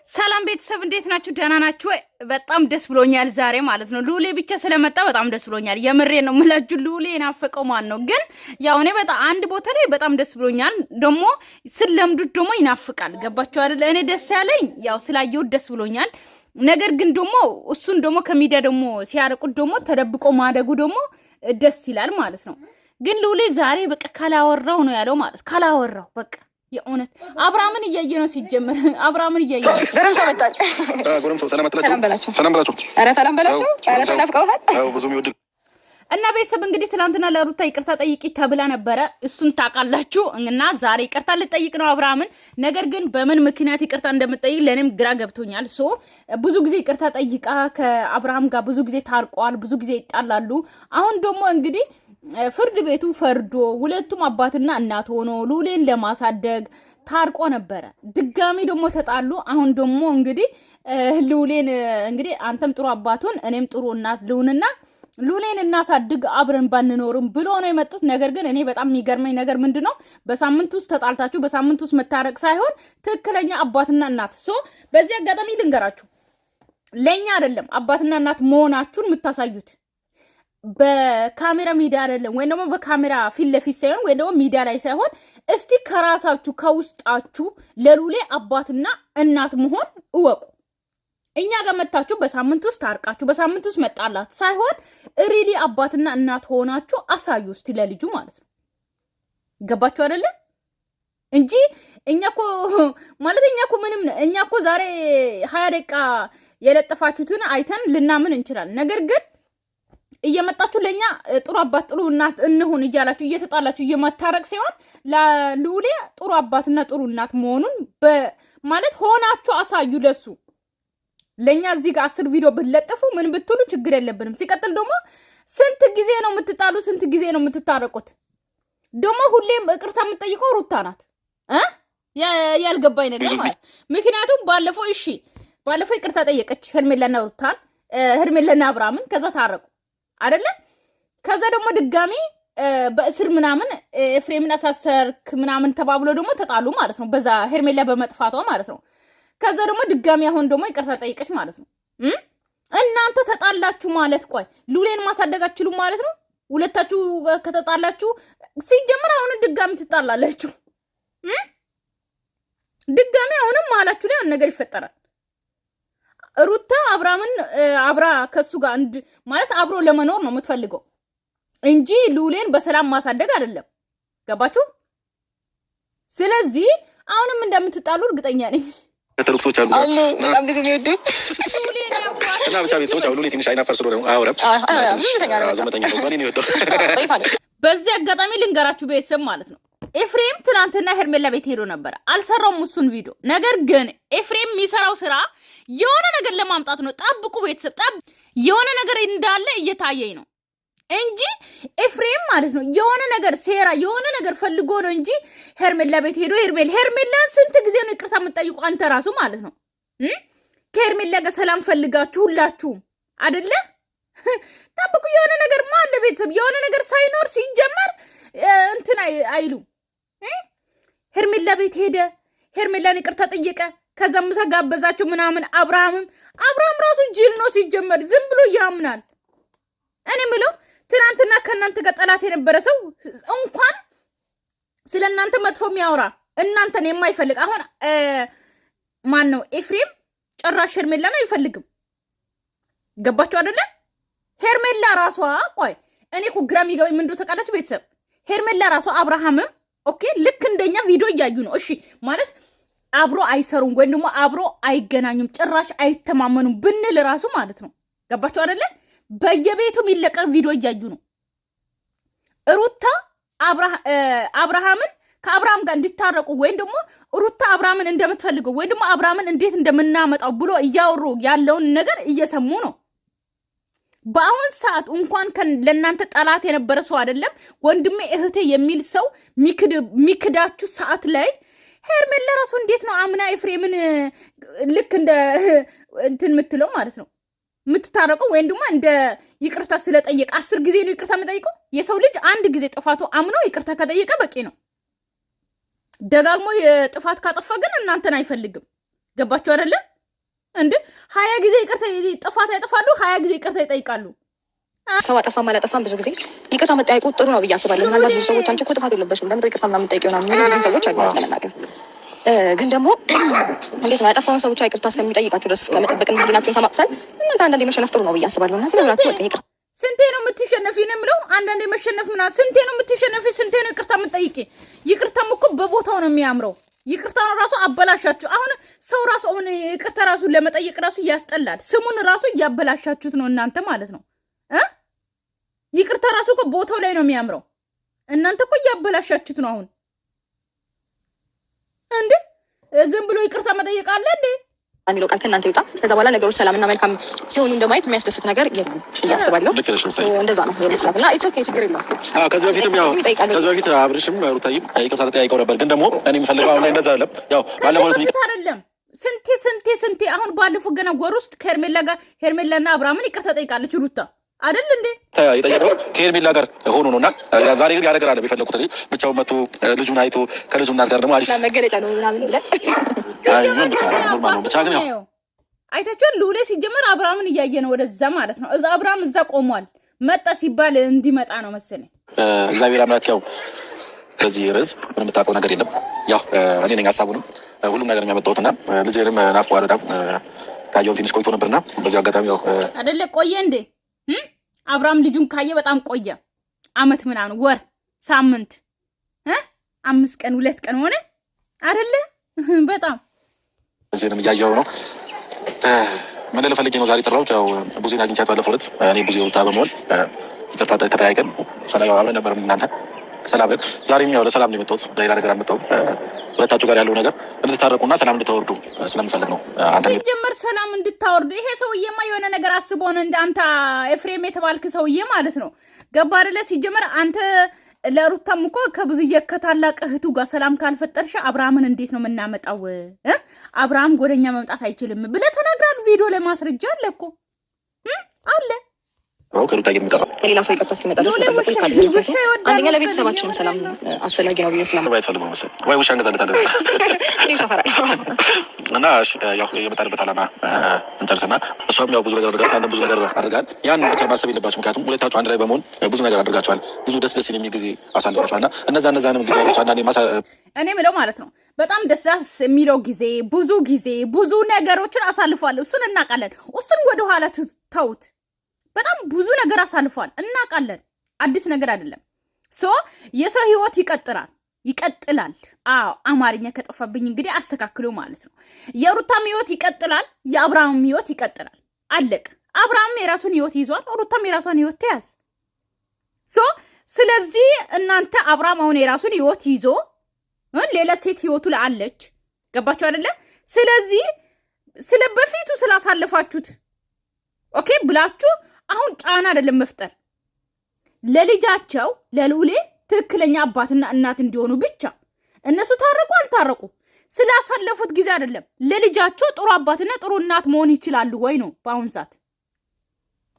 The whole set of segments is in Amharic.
ሰላም ቤተሰብ እንዴት ናችሁ? ደህና ናችሁ? በጣም ደስ ብሎኛል ዛሬ ማለት ነው። ሉሌ ብቻ ስለመጣ በጣም ደስ ብሎኛል። የምሬ ነው የምላችሁ። ሉሌ ናፈቀው ማን ነው ግን? ያው እኔ በጣም አንድ ቦታ ላይ በጣም ደስ ብሎኛል። ደግሞ ስለምዱት ደግሞ ይናፍቃል። ገባችሁ አይደል? እኔ ደስ ያለኝ ያው ስላየሁት ደስ ብሎኛል። ነገር ግን ደግሞ እሱን ደግሞ ከሚዲያ ደግሞ ሲያርቁት ደግሞ ተደብቆ ማደጉ ደግሞ ደስ ይላል ማለት ነው። ግን ሉሌ ዛሬ በቃ ካላወራው ነው ያለው ማለት ካላወራው በቃ የእውነት አብራምን እያየ ነው ሲጀምር አብራምን እያየ ነው። ገረም ሰው መጣል ገረም ሰው ሰላም በላቸው። ኧረ ሰላም በላቸው። ኧረ ተናፍቀውሃል። አዎ ብዙ የሚወድ እና ቤተሰብ እንግዲህ ትናንትና ለሩታ ይቅርታ ጠይቂ ተብላ ነበረ። እሱን ታውቃላችሁ። እና ዛሬ ይቅርታ ልጠይቅ ነው አብራምን። ነገር ግን በምን ምክንያት ይቅርታ እንደምጠይቅ ለኔም ግራ ገብቶኛል። ብዙ ጊዜ ይቅርታ ጠይቃ ከአብርሃም ጋር ብዙ ጊዜ ታርቀዋል፣ ብዙ ጊዜ ይጣላሉ። አሁን ደግሞ እንግዲህ ፍርድ ቤቱ ፈርዶ ሁለቱም አባትና እናት ሆኖ ሉሌን ለማሳደግ ታርቆ ነበረ። ድጋሚ ደግሞ ተጣሉ። አሁን ደግሞ እንግዲህ ሉሌን እንግዲህ አንተም ጥሩ አባቱን እኔም ጥሩ እናት ልሁንና ሉሌን እናሳድግ አብረን ባንኖርም ብሎ ነው የመጡት። ነገር ግን እኔ በጣም የሚገርመኝ ነገር ምንድነው በሳምንት ውስጥ ተጣልታችሁ በሳምንት ውስጥ መታረቅ ሳይሆን ትክክለኛ አባትና እናት በዚህ አጋጣሚ ልንገራችሁ፣ ለኛ አይደለም አባትና እናት መሆናችሁን የምታሳዩት በካሜራ ሚዲያ አይደለም፣ ወይ ደግሞ በካሜራ ፊት ለፊት ሳይሆን ወይ ደግሞ ሚዲያ ላይ ሳይሆን እስቲ ከራሳችሁ ከውስጣችሁ ለሉሌ አባትና እናት መሆን እወቁ። እኛ ጋር መጣችሁ በሳምንት ውስጥ ታርቃችሁ በሳምንት ውስጥ መጣላት ሳይሆን ሪሊ አባትና እናት ሆናችሁ አሳዩ እስቲ ለልጁ ማለት ነው። ገባችሁ አይደለ? እንጂ እኛኮ እኛኮ ዛሬ 20 ደቂቃ የለጠፋችሁትን አይተን ልናምን እንችላለን። ነገር ግን እየመጣችሁ ለኛ ጥሩ አባት ጥሩ እናት እንሁን እያላችሁ እየተጣላችሁ እየመታረቅ ሲሆን ለሉሌ ጥሩ አባትና ጥሩ እናት መሆኑን ማለት ሆናችሁ አሳዩ ለሱ። ለኛ እዚህ ጋር 10 ቪዲዮ ብትለጥፉ ምን ብትሉ ችግር የለብንም። ሲቀጥል ደግሞ ስንት ጊዜ ነው የምትጣሉ? ስንት ጊዜ ነው የምትታረቁት? ደግሞ ሁሌም ይቅርታ የምትጠይቀው ሩታ ናት ያልገባኝ ነገር ማለት ምክንያቱም ባለፈው ይቅርታ ጠየቀች ሄርሜላና ሩታን ሄርሜላና አብርሃምን ከዛ ታረቁ አይደለ? ከዛ ደግሞ ድጋሚ በእስር ምናምን ኤፍሬምን አሳሰርክ ምናምን ተባብሎ ደግሞ ተጣሉ ማለት ነው። በዛ ሄርሜላ በመጥፋቷ ማለት ነው። ከዛ ደግሞ ድጋሚ አሁን ደግሞ ይቅርታ ጠይቀች ማለት ነው። እናንተ ተጣላችሁ ማለት ቆይ ሉሌን ማሳደግ አትችሉም ማለት ነው። ሁለታችሁ ከተጣላችሁ ሲጀምር አሁን ድጋሚ ትጣላላችሁ። ድጋሚ አሁንም መሀላችሁ ላይ ነገር ይፈጠራል። ሩታ አብራ ከሱ ጋር ማለት አብሮ ለመኖር ነው የምትፈልገው እንጂ ሉሌን በሰላም ማሳደግ አይደለም። ገባችሁ? ስለዚህ አሁንም እንደምትጣሉ እርግጠኛ ነኝ። ተልክሶች አሉ በጣም ብዙ የሚወዱ እና ብቻ ቤተሰቦች አሁን ሉሌ ትንሽ አይናፈር ስለሆነ አውረም ዘመተኛ ነው ባኔ ነው የወጣው። በዚህ አጋጣሚ ልንገራችሁ ቤተሰብ ማለት ነው ኤፍሬም ትናንትና ሄርሜላ ቤት ሄዶ ነበር። አልሰራውም እሱን ቪዲዮ። ነገር ግን ኤፍሬም የሚሰራው ስራ የሆነ ነገር ለማምጣት ነው። ጠብቁ ቤተሰብ፣ የሆነ ነገር እንዳለ እየታየኝ ነው እንጂ ኤፍሬም ማለት ነው የሆነ ነገር ሴራ የሆነ ነገር ፈልጎ ነው እንጂ ሄርሜላ ቤት ሄዶ ሄርሜላ ስንት ጊዜ ነው ይቅርታ የምትጠይቁ አንተ ራሱ ማለት ነው። ከሄርሜላ ጋር ሰላም ፈልጋችሁ ሁላችሁም አይደለ? ጠብቁ። የሆነ ነገር ማለት ቤተሰብ የሆነ ነገር ሳይኖር ሲጀመር እንትን አይሉ። ሄርሜላ ቤት ሄደ፣ ሄርሜላን ይቅርታ ጠየቀ፣ ከዛ ምሳ ጋበዛችሁ ምናምን። አብርሃም ራሱ ጅል ነው ሲጀመር፣ ዝም ብሎ ያምናል። እኔ ምለው ትናንትና ከእናንተ ጋር ጠላት የነበረ ሰው እንኳን ስለ እናንተ መጥፎ የሚያወራ እናንተን የማይፈልግ አሁን ማን ነው? ኤፍሬም ጭራሽ ሄርሜላን አይፈልግም። ገባችሁ አይደለ? ሄርሜላ ራሷ ቆይ እኔ እኮ ግራ የሚገባኝ ምንድነው ተቃላችሁ ቤተሰብ? ሄርሜላ ራሷ አብርሃምም ኦኬ ልክ እንደኛ ቪዲዮ እያዩ ነው እሺ ማለት አብሮ አይሰሩም ወይም ደግሞ አብሮ አይገናኙም፣ ጭራሽ አይተማመኑም ብንል ራሱ ማለት ነው። ገባችሁ አይደለ? በየቤቱ የሚለቀቅ ቪዲዮ እያዩ ነው። ሩታ አብርሃምን ከአብርሃም ጋር እንዲታረቁ ወይም ደግሞ ሩታ አብርሃምን እንደምትፈልገው ወይም ደግሞ አብርሃምን እንዴት እንደምናመጣው ብሎ እያወሩ ያለውን ነገር እየሰሙ ነው። በአሁን ሰዓት እንኳን ለእናንተ ጠላት የነበረ ሰው አይደለም ወንድሜ እህቴ የሚል ሰው ሚክዳችሁ ሰዓት ላይ ሄርሜላ ራሱ እንዴት ነው አምና ኤፍሬምን ልክ እንደ እንትን የምትለው ማለት ነው የምትታረቀው ወይም ደግሞ እንደ ይቅርታ ስለጠየቀ 10 ጊዜ ነው ይቅርታ የምጠይቀው። የሰው ልጅ አንድ ጊዜ ጥፋቱ አምኖ ይቅርታ ከጠየቀ በቂ ነው። ደጋግሞ የጥፋት ካጠፋ ግን እናንተን አይፈልግም። ገባችሁ አይደለ? እንዴ 20 ጊዜ ይቅርታ ጥፋት ያጠፋሉ፣ 20 ጊዜ ይቅርታ ይጠይቃሉ። ሰው አጠፋም አላጠፋም ብዙ ጊዜ ይቅርታ መጠያየቁ ጥሩ ነው ብዬ አስባለሁ። ምናልባት ብዙ ሰዎች አንቺ እኮ ጥፋት የለበሽም ለምን ይቅርታ ምናምን ጠይቂው ነው ብዙ ሰዎች አሉ ለመናገር ግን ደግሞ እንዴት ነው ያጠፋውን ሰዎች ይቅርታ እስከሚጠይቃቸው ድረስ ከመጠበቅና ህሊናቸውን ከማቅሰል እናንተ አንዳንዴ መሸነፍ ጥሩ ነው ብዬ አስባለሁ። እና ስለዚህ ወጣ ይቅርታ ስንቴ ነው የምትሸነፊ ነው የምለው? አንዳንዴ መሸነፍ ምናምን ስንቴ ነው የምትሸነፊ? ስንቴ ነው ይቅርታ የምትጠይቂ? ይቅርታም እኮ በቦታው ነው የሚያምረው። ይቅርታ ነው ራሱ አበላሻችሁ። አሁን ሰው ራሱ አሁን ይቅርታ ራሱ ለመጠየቅ ራሱ ያስጠላል። ስሙን ራሱ እያበላሻችሁት ነው እናንተ ማለት ነው። ይቅርታ ራሱ እኮ ቦታው ላይ ነው የሚያምረው። እናንተ እኮ እያበላሻችሁት ነው አሁን። እንዴ ዝም ብሎ ይቅርታ መጠየቅ አለ እንዴ? አንዲሎ ቃል ከእናንተ ይወጣ። ከዛ በኋላ ነገሮች ሰላምና መልካም ሲሆኑ እንደማየት የሚያስደስት ነገር የለም እያስባለሁ። እንደዛ ነው የነሳብና ኢትስ ኦኬ ችግር የለም። ከዚህ በፊትም ያው ከዚህ በፊት አብርሽም ሩታይም ይቅርታ ተጠያይቀው ነበር። ግን ደግሞ እኔ የምፈልገው አሁን ላይ እንደዛ አይደለም። ያው ባለፈው አይደለም ስንቴ አሁን ባለፈው ገና ወር ውስጥ ከሄርሜላ ጋር ሄርሜላና አብርሃምን ይቅርታ ጠይቃለች ሩታ አይደል እንዴ? የጠየቀው ከሄርሜላ ጋር ሆኖ ነውና ዛሬ ግን ያደረገ አለ የፈለኩት እኔ ብቻውን መጥቶ ልጁን አይቶ ከልጁ እናት ጋር ደግሞ አሪፍ መገለጫ ነው ምናምን ብለ ብቻ ግን ያው አይታችኋል። ሉሌ ሲጀመር አብርሃምን እያየ ነው ወደዛ ማለት ነው። እዛ አብርሃም እዛ ቆሟል። መጣ ሲባል እንዲመጣ ነው መሰለኝ። እግዚአብሔር አምላክ ያው ከዚህ ርዕስ ምንም የምታውቀው ነገር የለም። ያው እኔ ነኝ ሀሳቡንም ሁሉም ነገር የሚያመጣሁትና ልጄንም ናፍቆ በጣም ካየሁት ትንሽ ቆይቶ ነበርና በዚህ አጋጣሚ ያው አይደለ ቆየ እንዴ አብርሃም ልጁን ካየ በጣም ቆየ። አመት ምናምን ወር ሳምንት 5 ቀን 2 ቀን ሆነ አይደለ? በጣም እዚህንም እያየሁ ነው። ምን ልፈልጌ ነው ዛሬ ጠራሁት። ያው ብዙን አግኝቻት ባለፈው ዕለት እኔ ብዙ ወጣ በመሆን ይቅርታ ተጠያይቀን ሰላም አብረን ነበር እናንተ ሰላም ነን። ዛሬም ያው ለሰላም ነው የመጣሁት፣ ሌላ ነገር አልመጣሁም። ሁለታችሁ ጋር ያለው ነገር እንድትታረቁና ሰላም እንድታወርዱ ስለምፈልግ ነው። አንተ ሲጀመር ሰላም እንድታወርዱ ይሄ ሰውዬማ የሆነ ነገር አስቦ ነው እንደ አንተ ኤፍሬም የተባልክ ሰውዬ ማለት ነው። ገባ አይደለ? ሲጀመር አንተ ለሩታም እኮ ከብዙ የከታላቀ እህቱ ጋር ሰላም ካልፈጠርሽ አብርሃምን እንዴት ነው የምናመጣው? አብርሃም ጎደኛ መምጣት አይችልም ብለህ ተናግራል። ቪዲዮ ላይ ማስረጃ አለ እኮ አለ። ከሩታ የሚቀራ ሌላ ሰው ይቀጥታ እስኪመጣ ድረስ መጠበቅ ካለ አንደኛ ለቤተሰባችን ሰላም አስፈላጊ ነው ብዬ ሰላም ባይፈልጉ መሰለኝ ወይ ውሻ እንገዛለታለን እና ያው የመጣንበት ዓላማ እንጨርስና እሷም ያው ብዙ ነገር አድርጋለች፣ አንተም ብዙ ነገር አድርጋል። ያን ብቻ ማሰብ የለባችሁ። ምክንያቱም ሁለታችሁ አንድ ላይ በመሆን ብዙ ነገር አድርጋችኋል። ብዙ ደስ የሚል ጊዜ አሳልፋችኋል እና እነዛንም ጊዜዎች አንዳንዴ እኔ ምለው ማለት ነው በጣም ደስ የሚለው ጊዜ ብዙ ነገሮችን አሳልፏል። እሱን እናውቃለን። እሱን ወደኋላ ተውት። በጣም ብዙ ነገር አሳልፏል እናውቃለን። አዲስ ነገር አይደለም። የሰው ህይወት ይቀጥላል። አዎ አማርኛ ከጠፋብኝ እንግዲህ አስተካክሉ ማለት ነው። የሩታም ህይወት ይቀጥላል፣ የአብርሃም ህይወት ይቀጥላል። አለቅ። አብርሃም የራሱን ህይወት ይዟል፣ ሩታም የራሷን ህይወት ተያዝ። ስለዚህ እናንተ አብርሃም አሁን የራሱን ህይወት ይዞ ሌላ ሴት ህይወቱ ላይ አለች። ገባችሁ አይደለ? ስለዚህ ስለ በፊቱ ስላሳለፋችሁት ኦኬ ብላችሁ አሁን ጫና አይደለም መፍጠር። ለልጃቸው ለልዑሌ ትክክለኛ አባትና እናት እንዲሆኑ ብቻ እነሱ ታረቁ አልታረቁ ስላሳለፉት ጊዜ አይደለም። ለልጃቸው ጥሩ አባትና ጥሩ እናት መሆን ይችላሉ ወይ ነው በአሁን ሰዓት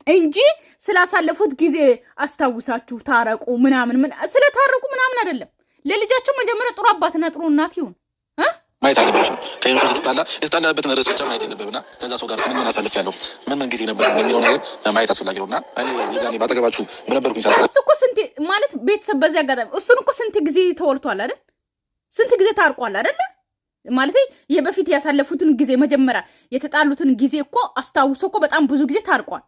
እንጂ ስላሳለፉት ጊዜ አስታውሳችሁ ታረቁ ምናምን ስለታረቁ ምናምን አይደለም። ለልጃቸው መጀመሪያ ጥሩ አባትና ጥሩ እናት ይሁን ማየት አለባቸው። ከይኖቹ የተጣላበትን ርዕስ ብቻ ማየት የለብህና ከዛ ሰው ጋር ምን አሳልፍ ያለው ምን ጊዜ ነበር የሚለው ነገር ማየት አስፈላጊ ነው። እና ዛኔ ባጠገባችሁ በነበርኩኝ ሰዓት እሱ እኮ ስንቴ ማለት ቤተሰብ በዚህ አጋጣሚ እሱን እኮ ስንት ጊዜ ተወርቷል አይደል? ስንት ጊዜ ታርቋል አይደል? ማለት የበፊት ያሳለፉትን ጊዜ መጀመሪያ የተጣሉትን ጊዜ እኮ አስታውሶ እኮ በጣም ብዙ ጊዜ ታርቋል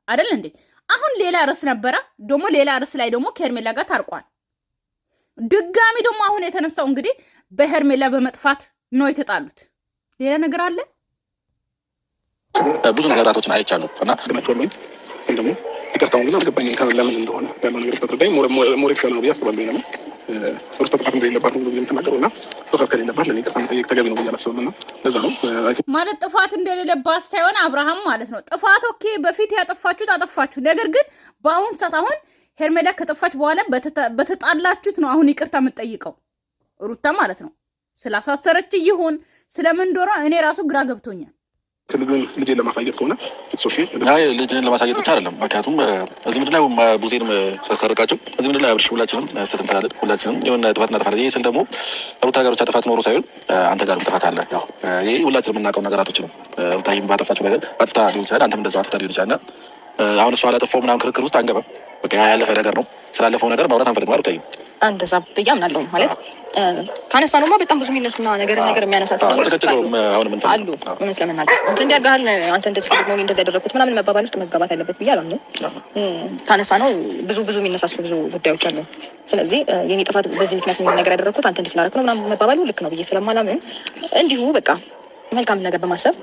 አይደል እንዴ? አሁን ሌላ ርዕስ ነበረ ደግሞ ሌላ ርዕስ ላይ ደግሞ ከሄርሜላ ጋር ታርቋል። ድጋሚ ደግሞ አሁን የተነሳው እንግዲህ በሄርሜላ በመጥፋት ነው የተጣሉት። ሌላ ነገር አለ። ብዙ ነገራቶችን አይቻሉ እና ተመቶልኝ እንደሞ ይቅርታውን ግን አልገባኝም ለምን እንደሆነ ያለው ነገር ተደረገኝ ሞሪክሽን ነው ያስባለኝ ነው ሶስት ተጣጣም እንደሌለባት ነው የምትናገረው እና ተፈከረ ከሌለባት ለኔ ይቅርታ መጠየቅ ተገቢ ነው ብያለሁ እና ለዛ ነው ማለት ጥፋት እንደሌለባት ሳይሆን አብርሃም ማለት ነው ጥፋት ኦኬ በፊት ያጠፋችሁት አጠፋችሁ። ነገር ግን በአሁን ሰዓት አሁን ሄርሜላ ከጠፋች በኋላ በተጣላችሁት ነው አሁን ይቅርታ የምትጠይቀው ሩታ ማለት ነው። ስላሳሰረች ይሁን ስለምን ዶሮ እኔ ራሱ ግራ ገብቶኛል። ልጄን ለማሳየት ከሆነ ልጅን ለማሳየት ብቻ አይደለም። ምክንያቱም እዚህ ምድር ላይ ቡዜንም ሳስታርቃቸው እዚህ ምድር ላይ አብርሽ ሁላችንም ስህተት እንሰራለን። ሁላችንም የሆነ ጥፋት እናጠፋለን። ይህ ስል ደግሞ ሩታ ጋር ብቻ ጥፋት ኖሮ ሳይሆን አንተ ጋርም ጥፋት አለ። ያው ይሄ ሁላችንም የምናውቀው ነገራቶች ነው። ሩታዬም ባጠፋቸው ነገር አጥፍታ ሊሆን ይችላል፣ አንተም እንደዛው አጥፍታ ሊሆን ይችላል። እና አሁን እሷ አላጠፋው ምናምን ክርክር ውስጥ አንገባም። በቃ ያለፈ ነገር ነው። ስላለፈው ነገር ማውራት አንፈልግም። ሩታዬ እንደዛ ብዬ አምናለሁ። ማለት ካነሳ ነውማ በጣም ብዙ የሚነሱና ነገር የሚያነሳቸው አሉ። እውነት ለመናገር አንተ እንዲያርጋሃል አንተ እንደዚህ ደግሞ እንደዚህ ያደረኩት ምናምን መባባል ውስጥ መጋባት ያለበት ብዬ አላምንም። ካነሳ ነው ብዙ የሚነሳሱ ብዙ ጉዳዮች አሉ። ስለዚህ የኔ ጥፋት በዚህ ምክንያት ምን ነገር ያደረኩት አንተ እንደዚህ ስላደረኩ ነው ምናምን መባባሉ ልክ ነው ብዬ ስለማላምን እንዲሁ በቃ መልካም ነገር በማሰብ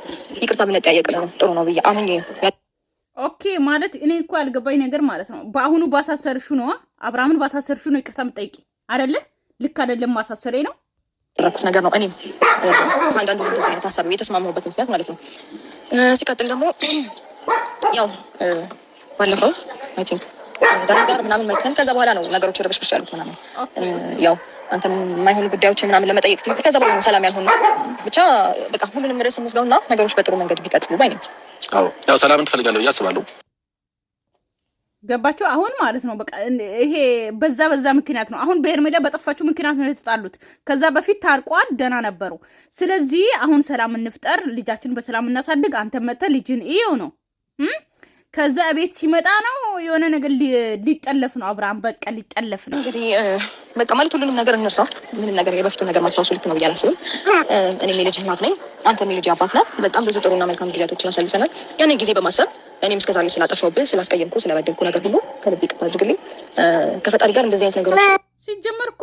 ይቅርታ ብንጠያየቅ ጥሩ ነው ብዬ አምኜ ኦኬ። ማለት እኔ እኮ ያልገባኝ ነገር ማለት ነው በአሁኑ ባሳሰርሹ ነው አብርሃምን ባሳሰርሹ ነው ይቅርታ የምጠይቂ አይደለ? ልክ አይደለም። ማሳሰሬ ነው ያደረኩት ነገር ነው። እኔም አንዳንዱ አይነት ሀሳብ የተስማማሁበት ምክንያት ማለት ነው። ሲቀጥል ደግሞ ያው ባለፈው አይ ቲንክ ጋር ምናምን መከን ከዛ በኋላ ነው ነገሮች ረበሽብሽ ያሉት ምናምን ያው አንተም የማይሆኑ ጉዳዮች ምናምን ለመጠየቅ ስትሞክር ከዛ በኋላ ሰላም ያልሆነ ብቻ በቃ ሁሉንም ርዕስ እንዝጋውና ነገሮች በጥሩ መንገድ ቢቀጥሉ ባይ ነኝ። ያው ሰላምን ትፈልጋለሁ ብዬ አስባለሁ። ገባችሁ? አሁን ማለት ነው በቃ ይሄ በዛ ምክንያት ነው። አሁን በሄርሜላ በጠፋችሁ ምክንያት ነው የተጣሉት። ከዛ በፊት ታርቋል፣ ደህና ነበሩ። ስለዚህ አሁን ሰላም እንፍጠር፣ ልጃችን በሰላም እናሳድግ። አንተ መተህ ልጅን ይኸው ነው። ከዛ ቤት ሲመጣ ነው የሆነ ነገር ሊጠለፍ ነው። አብርሃም በቃ ሊጠለፍ ነው። እንግዲህ በቃ ማለት ሁሉንም ነገር እንርሳው። ምንም ነገር የበፊቱ ነገር ማስታወሱ ልክ ነው ብዬ አላስብም። እኔም የልጅ እናት ነኝ፣ አንተም የልጅ አባት ነህ። በጣም ብዙ ጥሩና መልካም ጊዜያቶችን አሳልፈናል። ያንን ጊዜ በማሰብ እኔም እስከዛሬ ስላጠፋሁብህ፣ ስላስቀየምኩ፣ ስለበደልኩ ነገር ሁሉ ከልብ ይቅርታ አድርግልኝ። ከፈጣሪ ጋር እንደዚህ አይነት ነገሮች ሲጀመር እኮ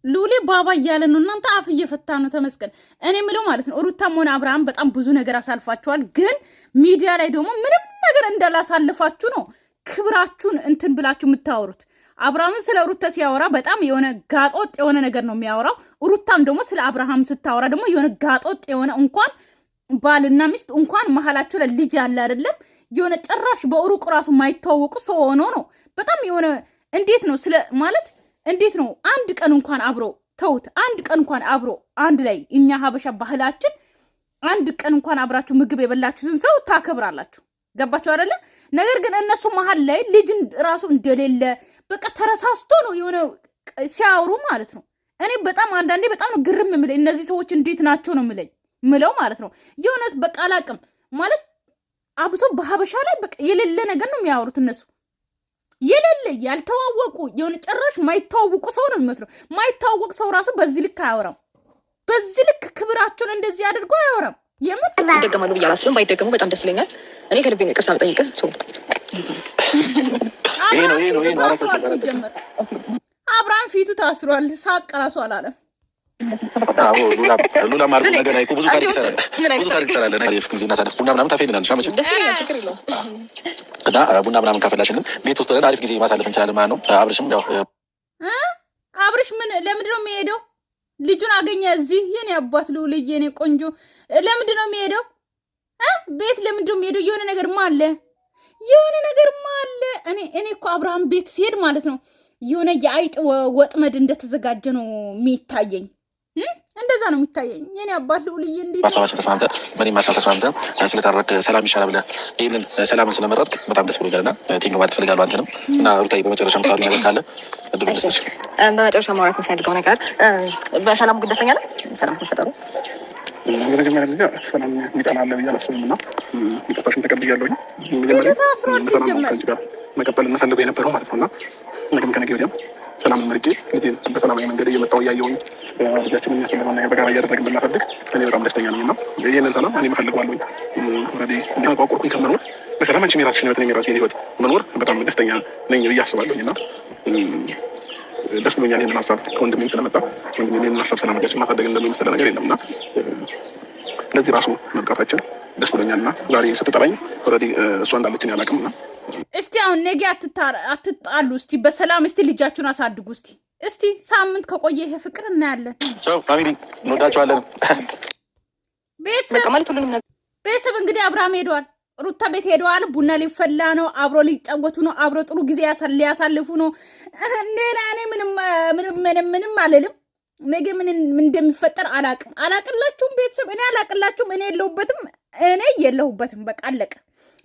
ሉሌ ባባ እያለ ነው። እናንተ አፍ እየፈታ ነው። ተመስገን። እኔ የምለው ማለት ነው ሩታም ሆነ አብርሃም በጣም ብዙ ነገር አሳልፋችኋል። ግን ሚዲያ ላይ ደግሞ ምንም ነገር እንዳላሳልፋችሁ ነው ክብራችሁን እንትን ብላችሁ የምታወሩት። አብርሃምን ስለ ሩታ ሲያወራ በጣም የሆነ ጋጦጥ የሆነ ነገር ነው የሚያወራው። ሩታም ደግሞ ስለ አብርሃም ስታወራ ደግሞ የሆነ ጋጦጥ የሆነ እንኳን ባልና ሚስት እንኳን መሀላቸው ላይ ልጅ ያለ አይደለም የሆነ ጭራሽ በሩቅ ራሱ የማይተዋወቁ ሰው ሆኖ ነው በጣም የሆነ እንዴት ነው ስለ ማለት እንዴት ነው አንድ ቀን እንኳን አብሮ ተውት፣ አንድ ቀን እንኳን አብሮ አንድ ላይ እኛ ሀበሻ ባህላችን አንድ ቀን እንኳን አብራችሁ ምግብ የበላችሁትን ሰው ታከብራላችሁ። ገባችሁ አይደለ? ነገር ግን እነሱ መሀል ላይ ልጅ ራሱ እንደሌለ በቃ ተረሳስቶ ነው የሆነ ሲያወሩ ማለት ነው። እኔ በጣም አንዳንዴ በጣም ነው ግርም የምለኝ እነዚህ ሰዎች እንዴት ናቸው ነው ምለው ማለት ነው። የሆነ በቃ አላቅም ማለት አብሶ በሀበሻ ላይ በቃ የሌለ ነገር ነው የሚያወሩት እነሱ የሌለ ያልተዋወቁ የሆነ ጭራሽ ማይተዋወቁ ሰው ነው የሚመስለው። ማይተዋወቅ ሰው ራሱ በዚህ ልክ አያወራም። በዚህ ልክ ክብራቸውን እንደዚህ አድርጎ አያወራም። የምን ይደገማሉ ብዬ አላስብም። ባይደገሙ በጣም ደስ ይለኛል። እኔ ከልቤ ነው ይቅርታ የምጠይቅህ። ሰው አብርሃም ፊቱ ታስሯል። ሳቅ ራሱ አላለም። ሉላ ማርኩ ነገር አይቆ ብዙ ታሪክ ይሰራል። ጊዜ እናሳልፍ ቡና ምናምን ታፌ ልናል ሻመች እና ቡና ምናምን ካፈላሽልን ቤት ውስጥ አሪፍ ጊዜ ማሳለፍ እንችላለን ማለት ነው። አብርሽም ያው አብርሽ ምን ለምንድን ነው የሚሄደው? ልጁን አገኘ እዚህ የኔ አባት ልውልዬ የኔ ቆንጆ ለምንድን ነው የሚሄደው? ቤት ለምንድን ነው የሚሄደው? የሆነ ነገር ማለ እኔ እኮ አብርሃም ቤት ሲሄድ ማለት ነው የሆነ የአይጥ ወጥመድ እንደተዘጋጀ ነው የሚታየኝ። እንደዛ ነው የሚታየኝ። የኔ አባት ልውልዬ እንዴት ማሳባችን ተስማምተህ በእኔ ማሳብ ተስማምተህ ስለታረቅ ሰላም ይሻላል ብለህ ይህንን ሰላምን ስለመረጥክ በጣም ደስ ብሎኛል እና ቴንክ ማለት ትፈልጋለሁ አንተንም እና ሩታዬ በመጨረሻ ምታሉ ነገር ካለ በመጨረሻ ማውራት የምፈልገው ነገር በሰላም ግን ደስተኛ ነህ? ሰላም ከፈጠሩ በመጀመሪያ ጊዜ ሰላም የሚጠላለ ብዬ አላስብም እና ይቅርታሽን ተቀብያለሁኝ። መቀጠል እንፈልገው የነበረው ማለት ነው እና ነገም ከነገ ወዲያም ሰላም መርጬ ልጄን በሰላማዊ መንገድ እየመጣሁ እያየሁኝ ልጃችን የሚያስፈልገው ነገር በጋራ እያደረግን ብናሳድግ እኔ በጣም ደስተኛ ነኝ እና ይህንን ሰላም እኔ እፈልገዋለሁኝ። ኦልሬዲ እንዲያቋቁርኩኝ ከመኖር በሰላም አንቺም የራስሽን ህይወት እኔም የራሴን ህይወት መኖር በጣም ደስተኛ ነኝ ብዬ አስባለሁኝ እና ደስ ብሎኛል። ይህንን ሀሳብ ከወንድሜም ስለመጣ ወንድሜም ይህንን ሀሳብ ሰላማችን ማሳደግ እንደሚመስለ ነገር የለም እና ለዚህ ራሱ መብቃታችን ደስ ብሎኛል እና ዛሬ ስትጠራኝ ኦልሬዲ እሷ እንዳለችን ያላቅም እና እስቲ አሁን ነገ አትጣሉ። እስቲ በሰላም እስቲ ልጃችሁን አሳድጉ። እስቲ ሳምንት ከቆየ ይሄ ፍቅር እናያለን። ቻው ፋሚሊ እንወዳችኋለን። ቤተሰብ እንግዲህ አብርሃም ሄደዋል፣ ሩታ ቤት ሄደዋል። ቡና ሊፈላ ነው፣ አብሮ ሊጫወቱ ነው፣ አብሮ ጥሩ ጊዜ ሊያሳልፉ ነው። ሌላ እኔ ምንም አልልም። ነገ ምን እንደሚፈጠር አላቅላችሁም። ቤተሰብ እኔ አላቅላችሁም። እኔ የለሁበትም። እኔ የለሁበትም። በቃ አለቀ።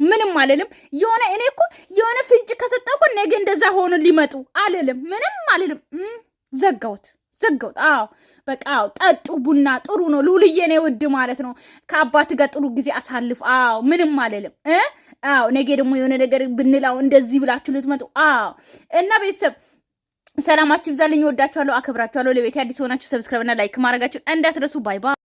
ምንም አልልም። የሆነ እኔ እኮ የሆነ ፍንጭ ከሰጠው እኮ ነገ እንደዛ ሆኖ ሊመጡ አልልም። ምንም አልልም። ዘጋውት። አዎ በቃ አዎ፣ ጠጡ ቡና ጥሩ ነው። ልውልዬ ነው ውድ ማለት ነው። ከአባት ጋር ጥሩ ጊዜ አሳልፍ። አዎ ምንም አልልም። አዎ ነገ ደግሞ የሆነ ነገር ብንላው እንደዚህ ብላችሁ ልትመጡ። አዎ እና ቤተሰብ ሰላማችሁ ይብዛልኝ። ወዳችኋለሁ፣ አከብራችኋለሁ። ለቤት አዲስ ሆናችሁ ሰብስክራይብ እና ላይክ ማድረጋችሁ እንዳትረሱ። ባይ ባይ።